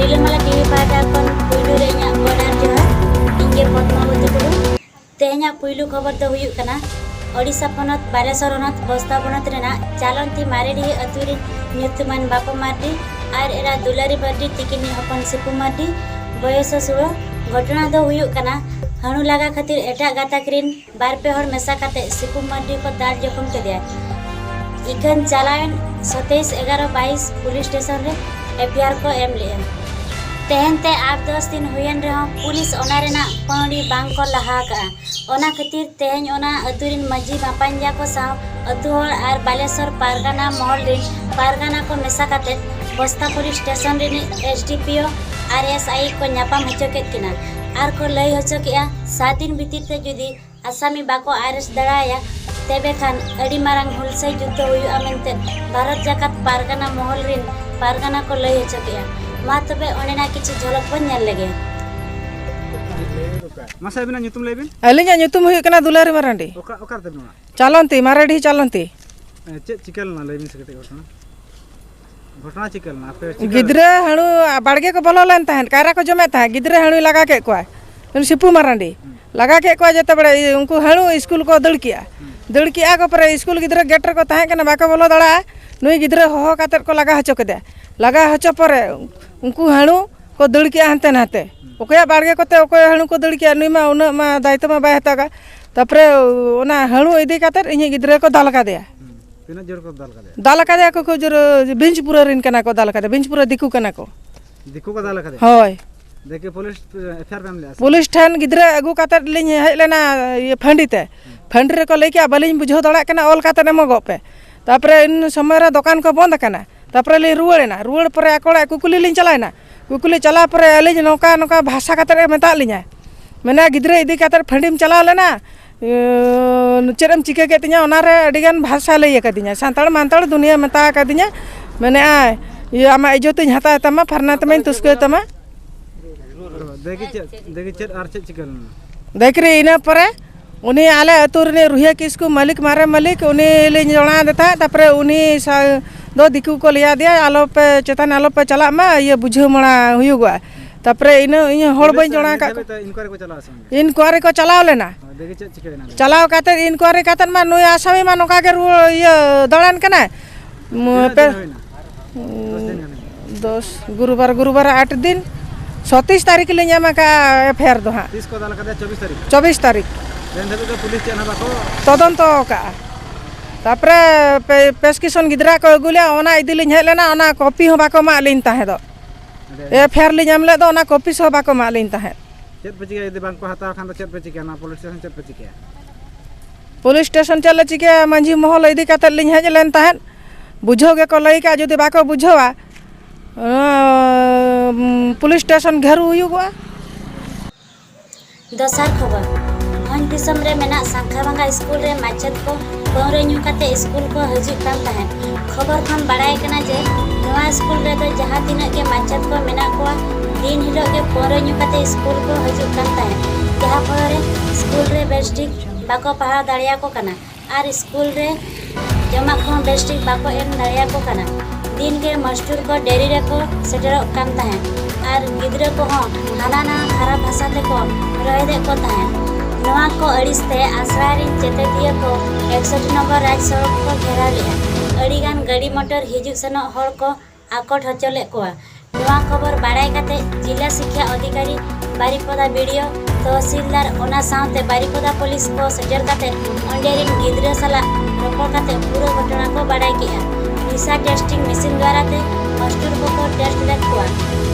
रिलेमाला TV पाटा खन पुइलु रे इᱧᱟᱜ गोडार जोहार इंगे पद्मावती टुडू तेहेña पुइलु खबर दो हुयुग कना ओडिशा पनत बालेश्वर होनत बस्ता पनत रेना चालंती मारेडी अतुरी ᱧᱩᱛᱩᱢᱟᱱ बापा मार्डी और एरा दुलारी मार्डी तिकिनी हपन सिपु मार्डी बयस 16 घटना दो हुयुग कना हणु लगा खातिर एटा गाताक्रिन बारपे हर मेसा काते सिपु मार्डी को दाल जखम केदिया इखन चालायन 27/11/22 पुलिस स्टेशन रे एफआईआर को एम लिया तेहनते 8-10 दिन हुयन रहो पुलिस ओना रेना पौड़ी बांग को लहा का ओना खातिर तेहन ओना अतुरिन मजी मापांजा को साव अतुहर आर बालेश्वर पारगाना महल रिन पारगाना को मेसा काते बस्ता पुलिस स्टेशन रे एसडीपीओ आरएसआई को न्यापाम हचो केत किना आर को लई हचो किया 7 दिन भीतर ते जुदी आसामी बाको आरएस दड़ाया तेबे खान अड़ी मारंग हुलसई जुद्ध हुयुआ मेनते भारत जाकात पारगाना महल रिन पारगाना को लई हचो किया मा तबे ओनेना किछि झलक बन नेल लगे मासा बिना ᱧᱩᱛᱩᱢ लेबिन अलिंगा ᱧᱩᱛᱩᱢ हुई कना दुलारी मारांडी ओकार देबना चालंती माराडी चालंती चे चिकल ना लेबिन से कते घटना चिकल ना आपे गिद्रे हणु बाड़गे को बोलो लेन तहन कायरा को जमे था गिद्रे हणु लगा के कोय उन सिपु मारांडी लगा के कोय जते बड़े उनको हणु स्कूल को दड़किया को पर स्कूल गिद्रे गेटर को तहन कना बाको बोलो दड़ा नुई गिद्रे हो काते को लगा हचो के दे लगा हचो पर उनको हणु को दड़किया हनते नाते ओकया बाड़गे कोते ओकया हणु को दड़किया नुई मा उना मा दायित्व मा बाय हतागा तापरे ओना हणु इदी काते इनी गिद्रे को दाल का दे तिना जोर को दाल का दे को जोर बिंजपुरा रिन कना को दाल का दे बिंजपुरा दिकु कना को दाल का दे होय देखे पुलिस एफआईआर में ले पुलिस ठन गिद्रे अगु काते लिन हेज लेना ये फंडीते फंडी रे को लेके बलिन बुझो दड़ा कना ऑल काते नेमो गोपे तापरे इन समय रे दुकान को बंद कना तापरे ले रुवड़ पर अकोड़ा कुकुली लिन चलायना कुकुली चला पर अलिज नौका नौका भाषा काते मेता लिया मेना गिद्रे इदी काते फंडीम चला लेना चेरम चिके के तिया ओना रे अडिगान भाषा लई कदिया सांताड़ मांताड़ दुनिया मेता कदिया मेने आ ये आमा इज्जतिन हता तमा फरना तमें तुस्के तमा देखि चेर आर चेर चिकल देखरे इना परे उनी आले अतुर ने रुहिया किसको मालिक मारे मालिक उनी ले जोड़ा देता तापरे उनी दो दिकु को लिया दिया आलो पे चेतन आलो पे चला मा ये बुझो मणा हुयुगा तापरे इन होड़ बई जोड़ा का इनक्वारी को चलाव लेना चलाव काते इनक्वारी काते मा नुई आसामी मा नोका के ये दड़ान कना 10 गुरुवार 8 दिन 37 तारीख ले ᱧᱟᱢ का एफआईआर दो हां 30 को दाल का 24 तारीख देन तो पुलिस चेना बाको तदंत का तापरे पेस्किशन गिद्रा को गुलिया ओना इदिलिन हेलेना ओना कॉपी हो बाको मा लिन ताहे दो एफआईआर ले ᱧᱟᱢ ले दो ओना कॉपी सो बाको मा लिन ताहे चेत पे चिके यदि बैंक को हता खान तो चेत पे चिके ना पुलिस स्टेशन चेत पे चिके पुलिस स्टेशन चले चिके मंजी महल इदी काते लिन हेज लेन ताहे बुझोगे को लई का जदि बाको बुझवा पुलिस स्टेशन घेरू हुयुगा दसार खबर भन दिसम रे मेना सांखाबांगा स्कूल रे माचेत को पौरे न्यू काते स्कूल को हजिक कान ताहे खबर खन बड़ाय कना जे नवा स्कूल रे तो जहां तिना के माचेत को मेना को दिन हिलो के पौरे न्यू काते स्कूल को हजिक कान ताहे जहां फरे स्कूल रे बेस्टिक बाको पढ़ा दाड़िया को कना आर स्कूल रे जमा को बेस्टिक बाको एम दाड़िया को कना दिन के मास्टर को डेरी रे को सेटर कान ताहे आर गिद्रे को हाना ना खराब भाषा ते को रहे दे को ताहे नवा को अड़िसते आश्रारी चेतेदिया को 61 नंबर राज सड़क को घेरा लिया अड़ीगान गाड़ी मोटर हिजुक सनो हर को आकट हचले को नवा खबर बाड़ाय काते जिला शिक्षा अधिकारी बारीपदा वीडियो तहसीलदार ओना साथे बारीपदा पुलिस को सजर काते अंडेरिन गिद्रे सला रोपड़ काते पूरा घटना को बाड़ाय किया दिशा टेस्टिंग मशीन द्वारा ते मास्टर को टेस्ट लेत को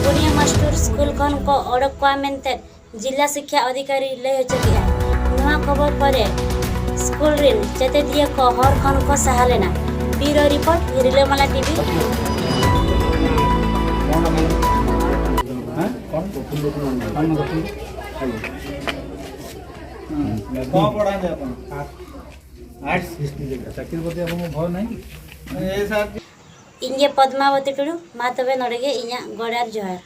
पुनिया मास्टर स्कूल खन को ओडक को मेनते जिला शिक्षा अधिकारी ले हचकिया नवा खबर परे स्कूल रिन चेते दिए को हर खन को सहालेना ब्यूरो रिपोर्ट रिलेमाला टीवी कौन पढ़ा जाए अपन आर्ट्स चाकरी करते अपन भय नहीं ए सर इंगे पद्मावती टुडू मा तबे नडगे इया गोडार जोहार।